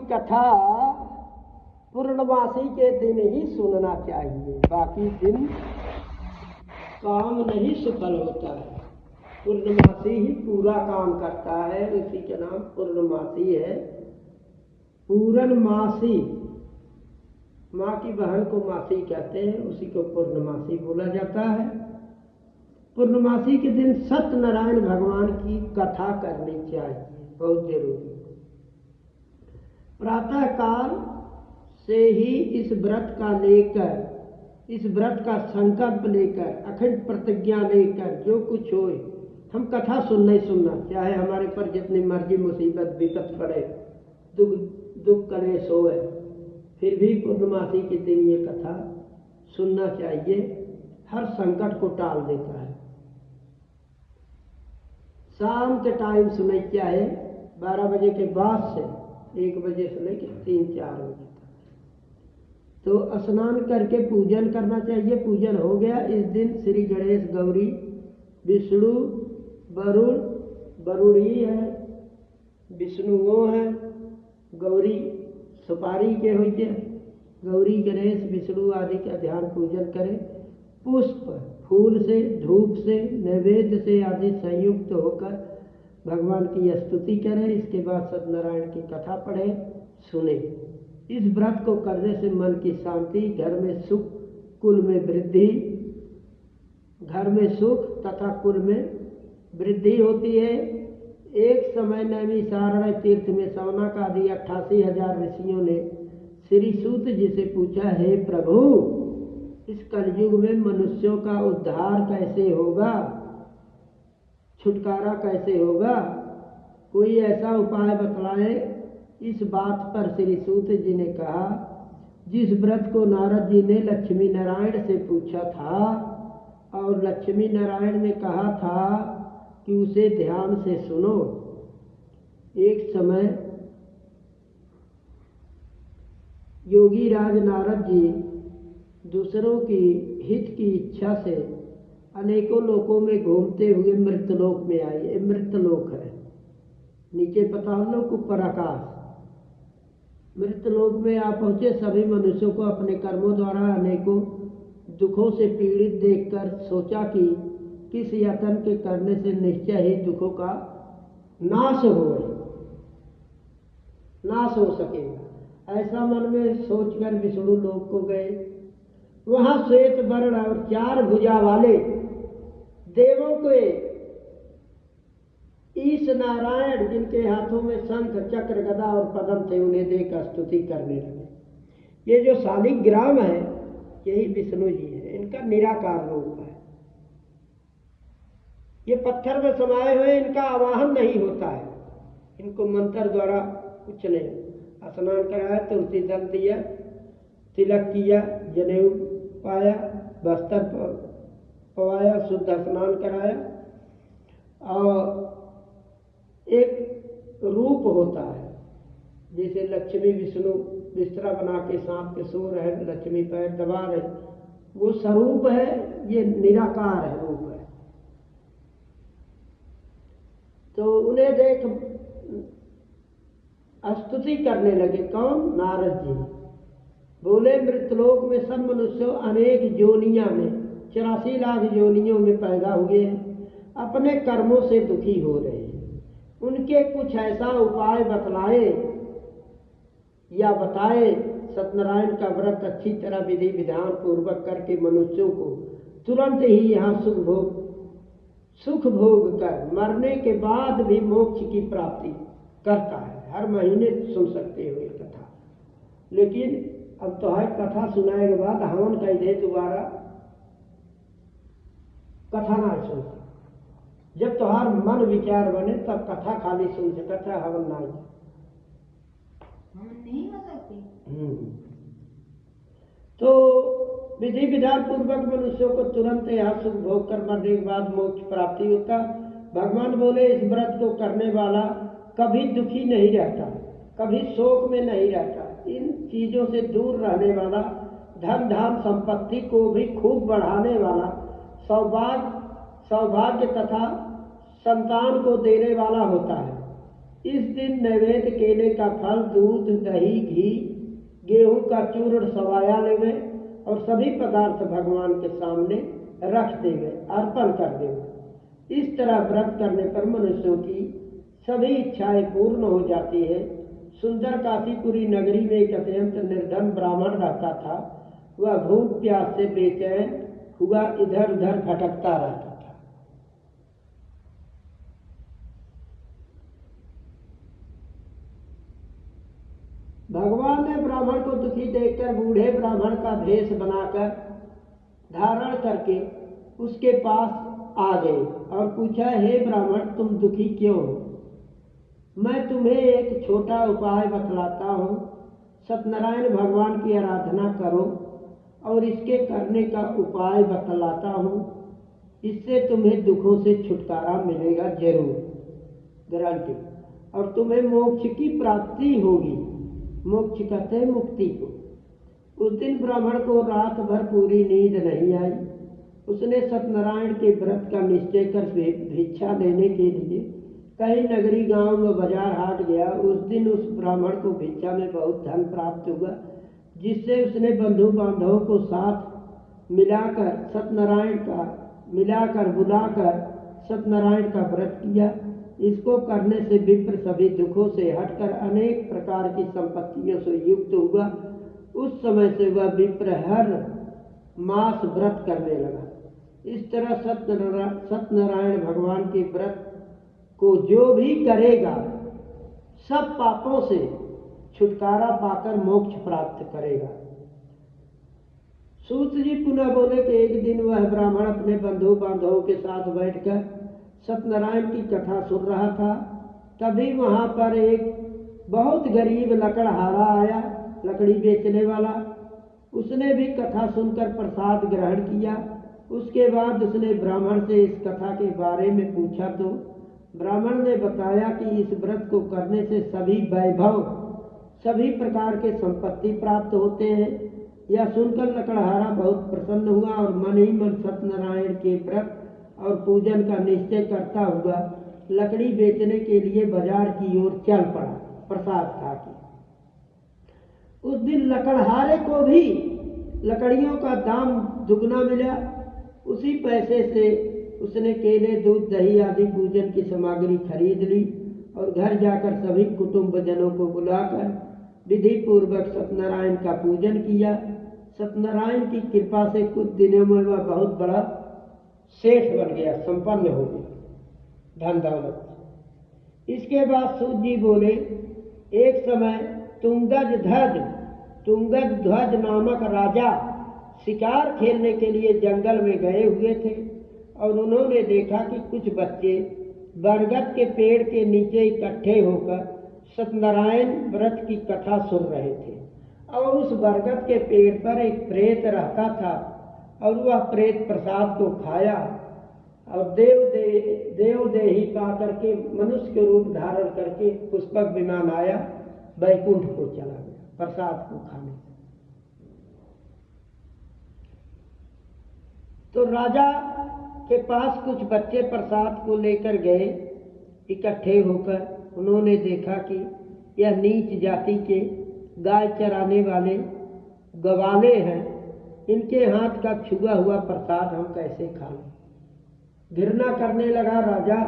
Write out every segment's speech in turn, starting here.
कथा पूर्णमासी के दिन ही सुनना चाहिए, बाकी दिन काम नहीं सफल होता है। पूर्णमासी ही पूरा काम करता है, उसी का नाम पूर्णमासी है। पूर्णमासी, माँ की बहन को मासी कहते हैं, उसी को पूर्णमासी बोला जाता है। पूर्णमासी के दिन सत्यनारायण भगवान की कथा करनी चाहिए, बहुत जरूरी। प्रातः काल से ही इस व्रत का लेकर, इस व्रत का संकल्प लेकर, अखंड प्रतिज्ञा लेकर जो कुछ होए हम कथा सुनना ही सुनना, चाहे हमारे पर जितनी मर्जी मुसीबत विपत पड़े, दुख कलेश होए, फिर भी पूर्णमासी के दिन ये कथा सुनना चाहिए। हर संकट को टाल देता है। शाम के टाइम सुने, चाहे 12 बजे के बाद से 1 बजे से लेकर 3-4 बजे तक। तो स्नान करके पूजन करना चाहिए। पूजन हो गया। इस दिन श्री गणेश, गौरी, विष्णु, वरुण, वरुण ही है, विष्णु वो है, गौरी सुपारी के होते, गौरी, गणेश, विष्णु आदि का ध्यान पूजन करें। पुष्प, फूल से, धूप से, नैवेद्य से आदि संयुक्त होकर भगवान की स्तुति करें। इसके बाद सत्यनारायण की कथा पढ़ें, सुने। इस व्रत को करने से मन की शांति, घर में सुख, कुल में वृद्धि, घर में सुख तथा कुल में वृद्धि होती है। एक समय नैमिषारण्य तीर्थ में शौनक आदि 88,000 ऋषियों ने श्री सूत जी से पूछा, हे प्रभु, इस कलयुग में मनुष्यों का उद्धार कैसे होगा, छुटकारा कैसे होगा, कोई ऐसा उपाय बतलाए। इस बात पर श्री सूत जी ने कहा, जिस व्रत को नारद जी ने लक्ष्मी नारायण से पूछा था और लक्ष्मी नारायण ने कहा था कि उसे ध्यान से सुनो। एक समय योगी राज नारद जी दूसरों की हित की इच्छा से अनेकों लोकों में घूमते हुए मृतलोक में आए। ये मृतलोक है, नीचे पाताल लोक, ऊपर आकाश। मृतलोक में आप पहुंचे। सभी मनुष्यों को अपने कर्मों द्वारा अनेकों दुखों से पीड़ित देखकर सोचा कि किस यत्न के करने से निश्चय ही दुखों का नाश हो सकेगा। ऐसा मन में सोचकर विष्णु लोक को गए। वहां श्वेत वर्ण और 4 भुजा वाले देवों के ईश नारायण, जिनके हाथों में शंख, चक्र, गदा और पद्म थे, उन्हें देख स्तुति करने लगे। ये जो शालिग्राम है, यही विष्णु जी है। इनका निराकार रूप है। ये पत्थर में समाये हुए, इनका आवाहन नहीं होता है। इनको मंत्र द्वारा कुछ नहीं। स्नान कराया, तुलसी दल दिया, तिलक किया, जनेऊ पाया, बस्तर पवाया, शुद्ध स्नान कराया। और एक रूप होता है, जैसे लक्ष्मी विष्णु बिस्तरा बना के सांप के सो रहे, लक्ष्मी पैर दबा रहे, वो स्वरूप है। ये निराकार है, रूप है। तो उन्हें देख स्तुति करने लगे। कौन? नारद जी। बोले, मृतलोक में सब मनुष्यों अनेक जोनिया में, 84 लाख जोनियों में पैदा हुए हैं, अपने कर्मों से दुखी हो रहे हैं। उनके कुछ ऐसा उपाय बतलाए या बताए, सत्यनारायण का व्रत अच्छी तरह विधि विधान पूर्वक करके मनुष्यों को तुरंत ही यहाँ सुख भोग कर मरने के बाद भी मोक्ष की प्राप्ति करता है। हर महीने सुन सकते हो ये कथा। लेकिन अब तो है, कथा सुनाए के बाद हवन कह दे, दोबारा कथा ना सुन। जब तुम्हार मन विचार बने तब कथा खाली सुन सकता है, हवन नहीं हो सकती। तो विधि विधान पूर्वक मनुष्यों को तुरंत यहाँ सुख भोग कर मरने के बाद मोक्ष प्राप्ति होता। भगवान बोले, इस व्रत को करने वाला कभी दुखी नहीं रहता, कभी शोक में नहीं रहता। इन चीजों से दूर रहने वाला, धन धाम संपत्ति को भी खूब बढ़ाने वाला, सौभाग्य तथा संतान को देने वाला होता है। इस दिन नैवेद्य केले का फल, दूध, दही, घी, गेहूं का चूर्ण सवाया लेवे और सभी पदार्थ भगवान के सामने रख देवे, अर्पण कर देवे। इस तरह व्रत करने पर मनुष्यों की सभी इच्छाएं पूर्ण हो जाती है। सुंदर काशीपुरी नगरी में एक अत्यंत निर्धन ब्राह्मण रहता था। वह भूख प्यास से बेचैन हुआ इधर उधर भटकता रहता था। भगवान ने ब्राह्मण को दुखी देखकर बूढ़े ब्राह्मण का भेष बनाकर धारण करके उसके पास आ गए और पूछा, हे ब्राह्मण, तुम दुखी क्यों हो? मैं तुम्हें एक छोटा उपाय बतलाता हूँ। सत्यनारायण भगवान की आराधना करो और इसके करने का उपाय बतलाता हूँ। इससे तुम्हें दुखों से छुटकारा मिलेगा जरूर, गारंटी, और तुम्हें मोक्ष की प्राप्ति होगी। मोक्ष कहते हैं मुक्ति को। उस दिन ब्राह्मण को रात भर पूरी नींद नहीं आई। उसने सत्यनारायण के व्रत का निश्चय कर भिक्षा लेने के लिए कहीं नगरी, गांव में बाजार हाट गया। उस दिन उस ब्राह्मण को भिक्षा में बहुत धन प्राप्त हुआ, जिससे उसने बंधु बांधवों को साथ बुलाकर सत्यनारायण का व्रत किया। इसको करने से विप्र सभी दुखों से हटकर अनेक प्रकार की संपत्तियों से युक्त हुआ। उस समय से वह विप्र हर मास व्रत करने लगा। इस तरह सत्यनारायण भगवान के व्रत को जो भी करेगा सब पापों से छुटकारा पाकर मोक्ष प्राप्त करेगा। सूत जी पुनः बोले कि एक दिन वह ब्राह्मण अपने बंधु बांधवों के साथ बैठकर सत्यनारायण की कथा सुन रहा था। तभी वहां पर एक बहुत गरीब लकड़हारा आया, लकड़ी बेचने वाला। उसने भी कथा सुनकर प्रसाद ग्रहण किया। उसके बाद उसने ब्राह्मण से इस कथा के बारे में पूछा तो ब्राह्मण ने बताया कि इस व्रत को करने से सभी वैभव, सभी प्रकार के संपत्ति प्राप्त होते हैं। यह सुनकर लकड़हारा बहुत प्रसन्न हुआ और मन ही मन सत्यनारायण के व्रत और पूजन का निश्चय करता हुआ लकड़ी बेचने के लिए बाजार की ओर चल पड़ा, प्रसाद खा के। उस दिन लकड़हारे को भी लकड़ियों का दाम दुगना मिला। उसी पैसे से उसने केले, दूध, दही आदि पूजन की सामग्री खरीद ली और घर जाकर सभी कुटुंबजनों को बुलाकर विधि पूर्वक सत्यनारायण का पूजन किया। सत्यनारायण की कृपा से कुछ दिनों में वह बहुत बड़ा सेठ बन गया, संपन्न हो गया, धन दौलत। इसके बाद सूत जी बोले, एक समय तुंगज ध्वज नामक राजा शिकार खेलने के लिए जंगल में गए हुए थे और उन्होंने देखा कि कुछ बच्चे बरगद के पेड़ के नीचे इकट्ठे होकर सत्यनारायण व्रत की कथा सुन रहे थे। और उस बरगद के पेड़ पर एक प्रेत रहता था और वह प्रेत प्रसाद को खाया और देवदेही पा करके मनुष्य के रूप धारण करके पुष्पक विमान आया, वैकुंठ को चला गया प्रसाद को खाने। तो राजा के पास कुछ बच्चे प्रसाद को लेकर गए इकट्ठे होकर। उन्होंने देखा कि यह नीच जाति के गाय चराने वाले गवाले हैं, इनके हाथ का छुआ हुआ प्रसाद हम कैसे खा लें। घृणा करने लगा राजा।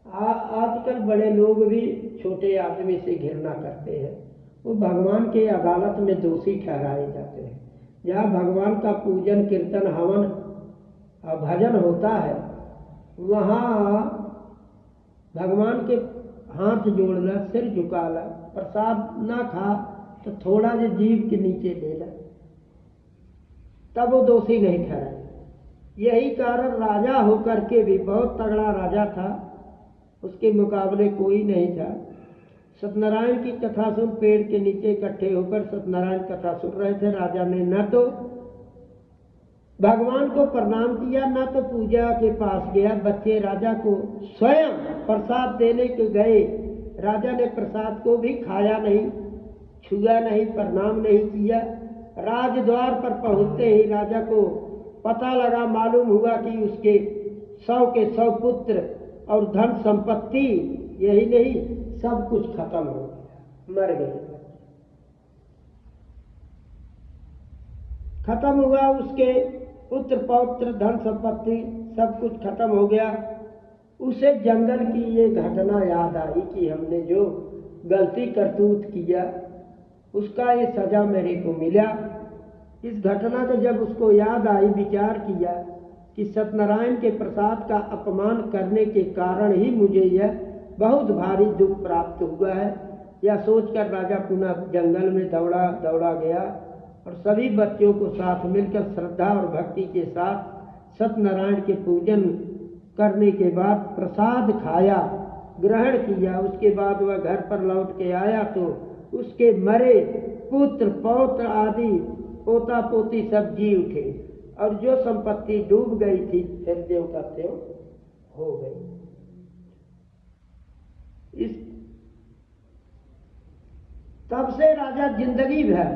आजकल बड़े लोग भी छोटे आदमी से घृणा करते हैं। वो भगवान के अदालत में दोषी ठहराए जाते हैं। जहाँ भगवान का पूजन, कीर्तन, हवन, भजन होता है, वहाँ भगवान के हाथ जोड़ना, सिर झुकाना, प्रसाद ना खा तो थोड़ा जो जीभ के नीचे लेना, तब वो दोषी नहीं ठहराए। यही कारण राजा होकर के भी, बहुत तगड़ा राजा था, उसके मुकाबले कोई नहीं था। सत्यनारायण की कथा सुन पेड़ के नीचे इकट्ठे होकर सत्यनारायण कथा सुन रहे थे। राजा ने न तो भगवान को प्रणाम किया, न तो पूजा के पास गया। बच्चे राजा को स्वयं प्रसाद देने के गए। राजा ने प्रसाद को भी खाया नहीं, छुआ नहीं, प्रणाम नहीं किया। राजद्वार पर पहुंचते ही राजा को पता लगा, मालूम हुआ कि उसके 100 के 100 पुत्र और धन संपत्ति, यही नहीं सब कुछ खत्म हो गया, मर गए। खत्म हुआ, उसके पुत्र पौत्र धन संपत्ति सब कुछ खत्म हो गया। उसे जंगल की ये घटना याद आई कि हमने जो गलती करतूत किया उसका ये सजा मेरे को मिला। इस घटना को जब उसको याद आई, विचार किया कि सत्यनारायण के प्रसाद का अपमान करने के कारण ही मुझे यह बहुत भारी दुख प्राप्त हुआ है, यह सोचकर राजा पुनः जंगल में दौड़ा गया और सभी बच्चों को साथ मिलकर श्रद्धा और भक्ति के साथ सत्यनारायण के पूजन करने के बाद प्रसाद खाया, ग्रहण किया। उसके बाद वह घर पर लौट के आया तो उसके मरे पुत्र पौत्र आदि पोता पोती सब जी उठे और जो संपत्ति डूब गई थी फिर ज्यों का त्यों हो गई। इस तब से राजा जिंदगी भर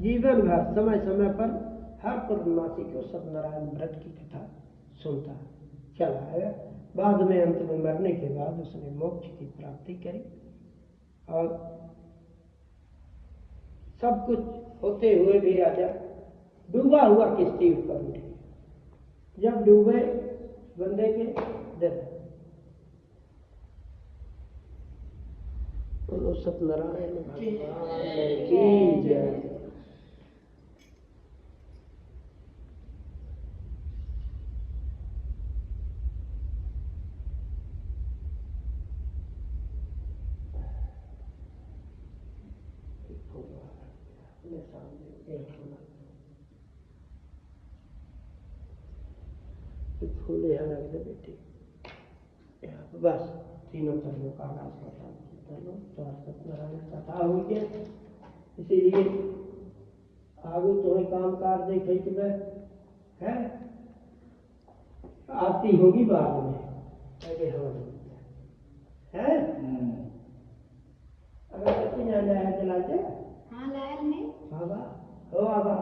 जीवन भर समय समय पर हर पूर्णमासी को सत्यनारायण व्रत की कथा सुनता चला है। बाद में अंत में मरने के बाद उसने मोक्ष की प्राप्ति करी और सब कुछ होते हुए भी राजा डूबा हुआ किश्ती ऊपर उठे। जब डूबे बंदे के दर बोलो सत्यनारायण भगवान की जय। फूल यहाँ रख दे बेटी, बस तीनों तरह का आगाज तो सत्यनारायण कथा हो गया। इसीलिए आगे तुम्हें काम काज देखे कि मैं है आती होगी बाद में अरे है अगर सच्ची जाना है चलाते हाँ लाल में बाबा हो आबा